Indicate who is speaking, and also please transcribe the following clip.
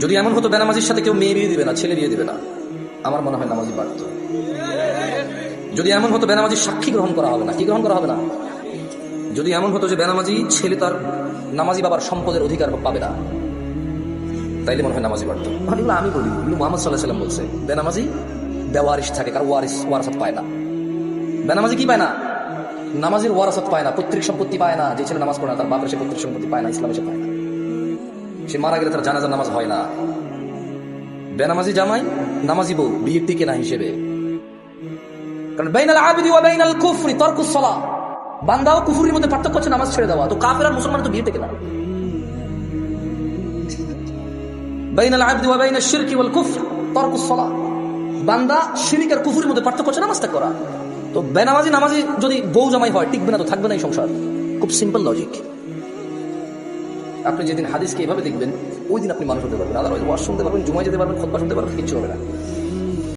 Speaker 1: যদি এমন হতো বেনামাজির সাথে কেউ মেয়ে বিয়ে দিবে না, ছেলে বিয়ে দিবে না, আমার মনে হয় নামাজি বাড়ত। যদি এমন হতো বেনামাজির সাক্ষী গ্রহণ করা হবে না, কি গ্রহণ করা হবে না, যদি এমন হতো যে বেনামাজি ছেলে তার নামাজি বাবার সম্পদের অধিকার পাবে না, তাইলে মনে হয় নামাজি বাড়ত। এগুলো আমি বলি, এগুলো মুহাম্মদ সাল্লাল্লাহু আলাইহি ওয়াসাল্লাম বলছে। বেনামাজি বেওয়ারিশ থাকে, কারণ ওয়ারাসাত পায় না। বেনামাজি কি পায় না? নামাজির ওয়ারাসাত পায় না, পৈতৃক সম্পত্তি পায় না। যে ছেলে নামাজ পড়ে না তার বাপের সে পৈতৃক সম্পত্তি পায় না, ইসলামে সে পায় না। সে মারা গেলে তার জানাজার নামাজ হয় না। বেনামাজি জামাই নামাজি বউ বিয়ের টিকে না হিসেবে। কারণ বাইনাল আবিদি ওয়া বাইনাল কুফরি তারকুস সালাহ, বান্দা ও কুফরির মধ্যে পার্থক্য হচ্ছে নামাজ ছেড়ে দেওয়া। তো কাফের আর মুসলমান তো বিয়ে টিকে না। বাইনাল আবিদি ওয়া বাইনাশ শিরকি ওয়াল কুফর তারকুস সালাহ, বান্দা শিরক আর কুফরির মধ্যে পার্থক্য হচ্ছে নামাজ ত্যাগ করা। তো বেনামাজি নামাজি যদি বউ জামাই হয়, টিকবে না, তো থাকবে না এই সংসার। খুব সিম্পল লজিক। আপনি যেদিন হাদিসকে এভাবে দেখবেন, ওই দিন আপনি মানুষ হতে পারবেন। আদারওয়াইজ ওয়াজ শুনতে পারবেন, জুমায় যেতে পারবেন, খুতবা শুনতে পারবেন, কিচ্ছু হবে না।